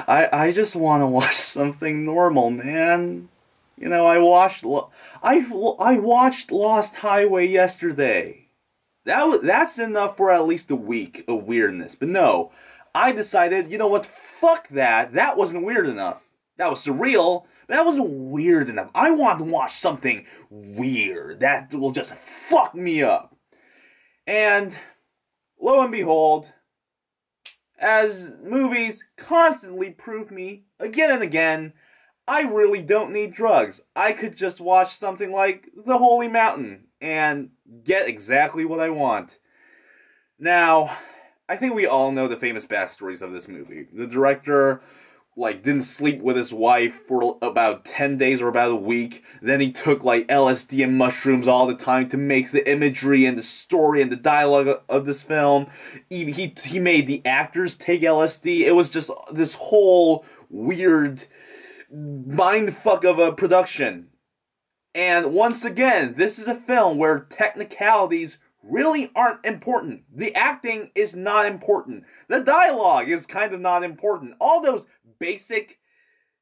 I just want to watch something normal, man. You know, I watched Lost Highway yesterday. That's enough for at least a week of weirdness. But no, I decided, you know what? Fuck that. That wasn't weird enough. That was surreal. But that wasn't weird enough. I want to watch something weird that will just fuck me up. And lo and behold, as movies constantly prove me again and again, I really don't need drugs. I could just watch something like The Holy Mountain and get exactly what I want. Now, I think we all know the famous backstories of this movie. The director didn't sleep with his wife for about 10 days or about a week. Then he took LSD and mushrooms all the time to make the imagery and the story and the dialogue of this film. He made the actors take LSD. It was just this whole weird mindfuck of a production. And once again, this is a film where technicalities really aren't important. The acting is not important. The dialogue is kind of not important. All those basic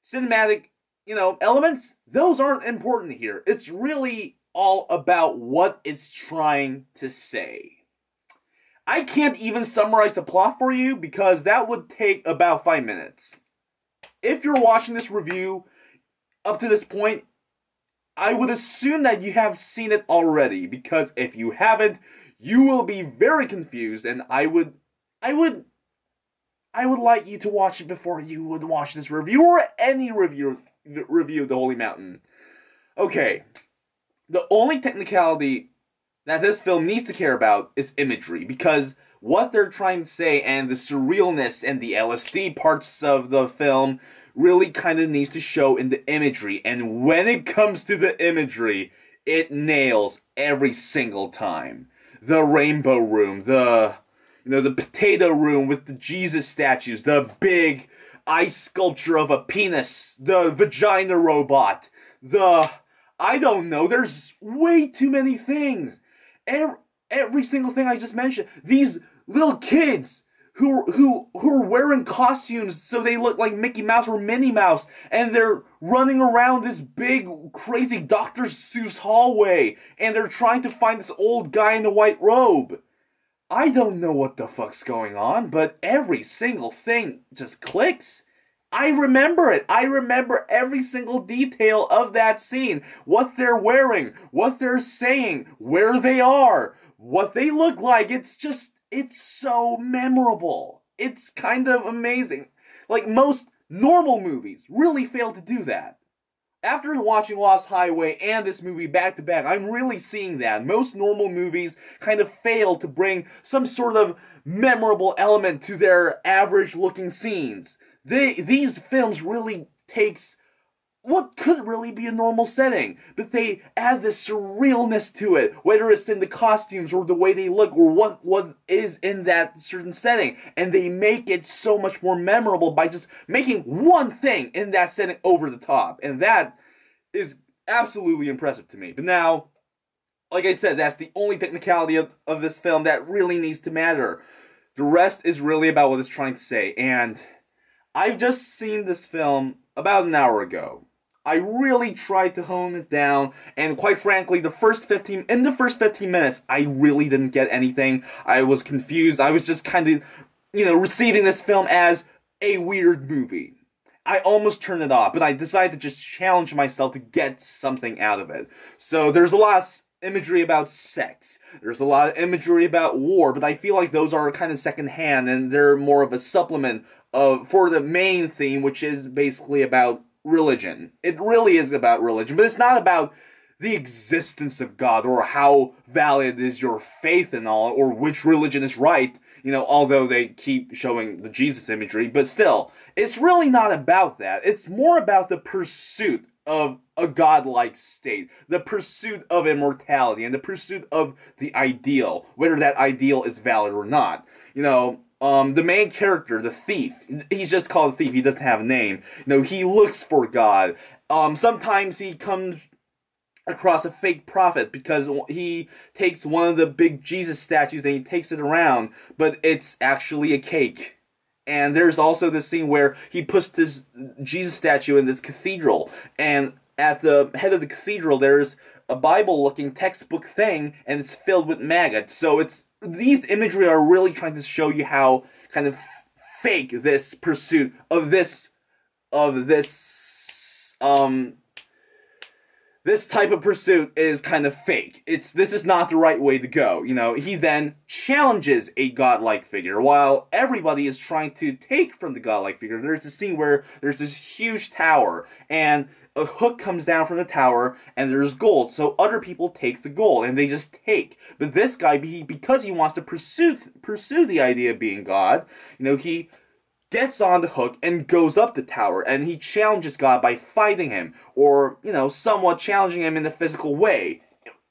cinematic, elements, those aren't important here. It's really all about what it's trying to say. I can't even summarize the plot for you because that would take about 5 minutes. If you're watching this review up to this point, I would assume that you have seen it already, because if you haven't, you will be very confused, and I would like you to watch it before you would watch this review or any review of The Holy Mountain. Okay, the only technicality that this film needs to care about is imagery, because what they're trying to say and the surrealness and the LSD parts of the film really kind of needs to show in the imagery. And when it comes to the imagery, it nails every single time. The rainbow room, the potato room with the Jesus statues, the big ice sculpture of a penis, the vagina robot, I don't know, there's way too many things. Every single thing I just mentioned. These little kids who are wearing costumes so they look like Mickey Mouse or Minnie Mouse, and they're running around this big, crazy Dr. Seuss hallway, and they're trying to find this old guy in a white robe. I don't know what the fuck's going on, but every single thing just clicks. I remember it. I remember every single detail of that scene. What they're wearing, what they're saying, where they are, what they look like. It's so memorable. It's kind of amazing. Most normal movies really fail to do that. After watching Lost Highway and this movie back to back, I'm really seeing that. Most normal movies kind of fail to bring some sort of memorable element to their average looking scenes. These films really takes what could really be a normal setting, but they add this surrealness to it, whether it's in the costumes or the way they look or what is in that certain setting, and they make it so much more memorable by just making one thing in that setting over the top, and that is absolutely impressive to me. But now, like I said, that's the only technicality of this film that really needs to matter. The rest is really about what it's trying to say, and I've just seen this film about an hour ago. I really tried to hone it down, and quite frankly, in the first 15 minutes, I really didn't get anything. I was confused. I was just kind of, receiving this film as a weird movie. I almost turned it off, but I decided to just challenge myself to get something out of it. So there's a lot of imagery about sex. There's a lot of imagery about war, but I feel like those are kind of secondhand, and they're more of a supplement for the main theme, which is basically about religion. It really is about religion, but it's not about the existence of God or how valid is your faith and all, or which religion is right, although they keep showing the Jesus imagery, but still, it's really not about that. It's more about the pursuit of a godlike state, the pursuit of immortality, and the pursuit of the ideal, whether that ideal is valid or not. The main character, the thief, he's just called a thief, he doesn't have a name. He looks for God. Sometimes he comes across a fake prophet because he takes one of the big Jesus statues and he takes it around, but it's actually a cake. And there's also this scene where he puts this Jesus statue in this cathedral, and at the head of the cathedral there's a Bible-looking textbook thing, and it's filled with maggots. So it's these imagery are really trying to show you how kind of fake this pursuit of this type of pursuit is kind of fake. This is not the right way to go. You know, he then challenges a godlike figure while everybody is trying to take from the godlike figure. There's a scene where there's this huge tower and a hook comes down from the tower and there's gold. So other people take the gold and they just take. But this guy, because he wants to pursue the idea of being God, you know, he gets on the hook and goes up the tower, and he challenges God by fighting him, or, you know, somewhat challenging him in a physical way.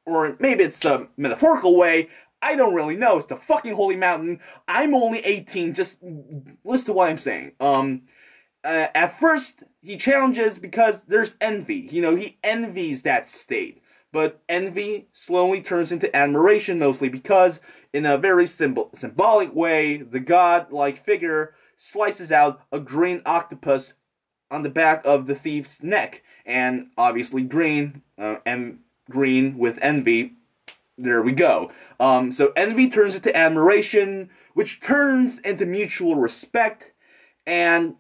Or maybe it's a metaphorical way. I don't really know. It's the fucking Holy Mountain. I'm only 18. Just listen to what I'm saying. At first, he challenges because there's envy. You know, he envies that state. But envy slowly turns into admiration, mostly because, in a very symbolic way, the god-like figure slices out a green octopus on the back of the thief's neck. And obviously green, and green with envy, there we go. So envy turns into admiration, which turns into mutual respect, and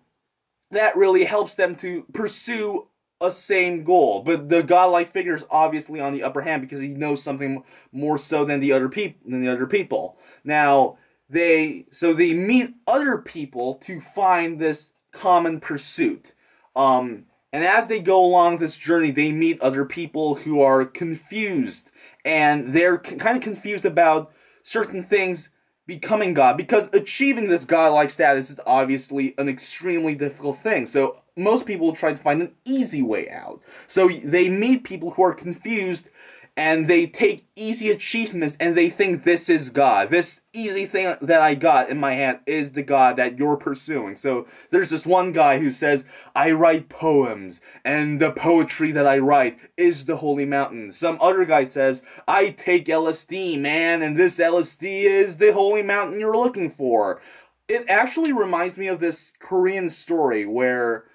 that really helps them to pursue a same goal. But the godlike figure is obviously on the upper hand because he knows something more so than the other people. Now, they meet other people to find this common pursuit. And as they go along this journey, they meet other people who are confused. And they're kind of confused about certain things becoming God. Because achieving this godlike status is obviously an extremely difficult thing. So most people try to find an easy way out. So they meet people who are confused, and they take easy achievements and they think this is God. This easy thing that I got in my hand is the God that you're pursuing. So there's this one guy who says, I write poems, and the poetry that I write is the Holy Mountain. Some other guy says, I take LSD, man, and this LSD is the Holy Mountain you're looking for. It actually reminds me of this Korean story where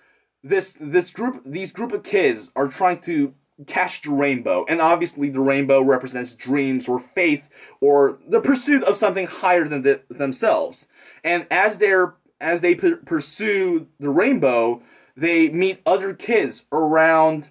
these group of kids are trying to catch the rainbow, and obviously the rainbow represents dreams or faith or the pursuit of something higher than themselves. And as they pursue the rainbow, they meet other kids around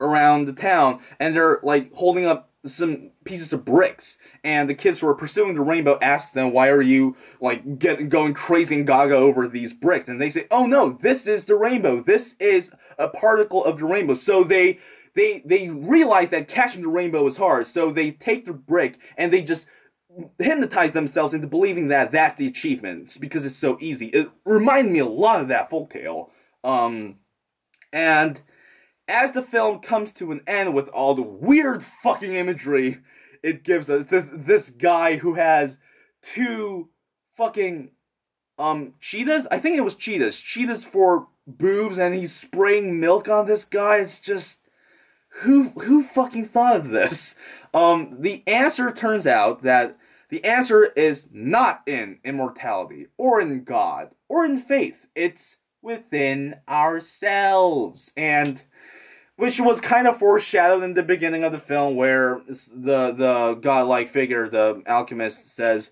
the town, and they're like holding up some pieces of bricks, and the kids who are pursuing the rainbow ask them, why are you like going crazy and gaga over these bricks? And they say, oh no, this is the rainbow, this is a particle of the rainbow. So they realize that catching the rainbow is hard, so they take the brick and they just hypnotize themselves into believing that that's the achievement. It's because it's so easy. It reminded me a lot of that folktale. And as the film comes to an end with all the weird fucking imagery it gives us, this guy who has two fucking cheetahs? I think it was cheetahs for boobs, and he's spraying milk on this guy. It's just, who fucking thought of this? The answer turns out that the answer is not in immortality, or in God, or in faith. It's within ourselves. And which was kind of foreshadowed in the beginning of the film, where the godlike figure, the alchemist, says,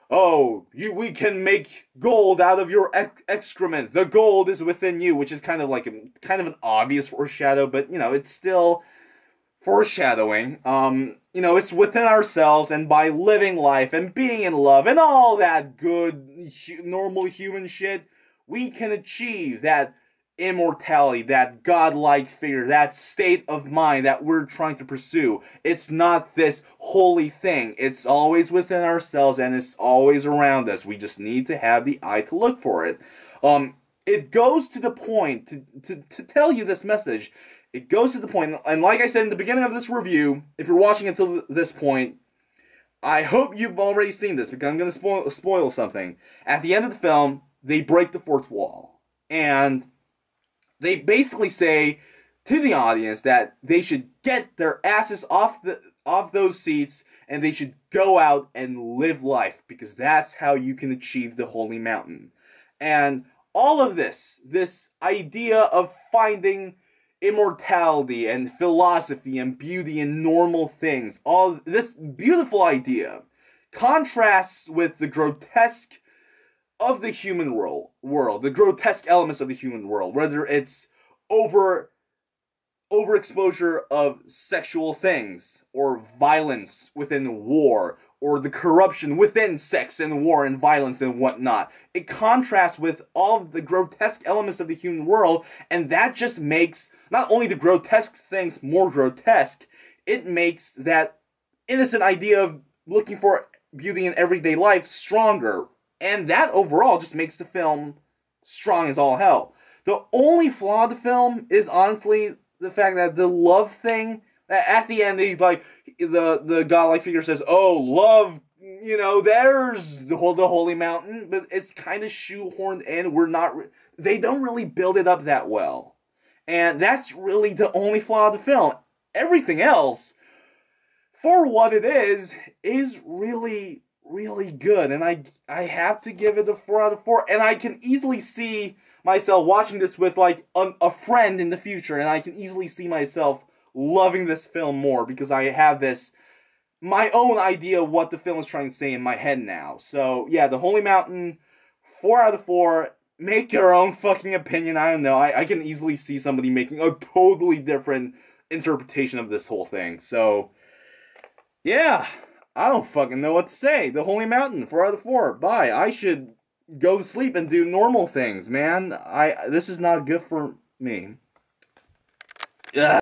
oh, we can make gold out of your excrement. The gold is within you, which is kind of an obvious foreshadow, but, you know, it's still foreshadowing. You know, it's within ourselves, and by living life and being in love and all that good, normal human shit, we can achieve that immortality, that godlike figure, that state of mind that we're trying to pursue. It's not this holy thing. It's always within ourselves, and it's always around us. We just need to have the eye to look for it. It goes to the point, to tell you this message, it goes to the point, and like I said in the beginning of this review, if you're watching until this point, I hope you've already seen this, because I'm going to spoil something. At the end of the film, they break the fourth wall, and they basically say to the audience that they should get their asses off those seats, and they should go out and live life, because that's how you can achieve the Holy Mountain. And all of this idea of finding immortality and philosophy and beauty in normal things, all this beautiful idea contrasts with the grotesque of the human world, the grotesque elements of the human world, whether it's over overexposure of sexual things, or violence within war, or the corruption within sex and war and violence and whatnot. It contrasts with all of the grotesque elements of the human world, and that just makes not only the grotesque things more grotesque, it makes that innocent idea of looking for beauty in everyday life stronger. And that overall just makes the film strong as all hell. The only flaw of the film is honestly the fact that the love thing, at the end, the godlike figure says, "Oh, love, there's the holy mountain," but it's kind of shoehorned in. They don't really build it up that well, and that's really the only flaw of the film. Everything else, for what it is really, really good, and I have to give it a 4 out of 4, and I can easily see myself watching this with a friend in the future, and I can easily see myself loving this film more because I have my own idea of what the film is trying to say in my head now. So yeah, The Holy Mountain, 4 out of 4. Make your own fucking opinion. I don't know. I can easily see somebody making a totally different interpretation of this whole thing. So yeah, I don't fucking know what to say. The Holy Mountain, 4 out of 4. Bye. I should go to sleep and do normal things, man. This is not good for me. Ugh.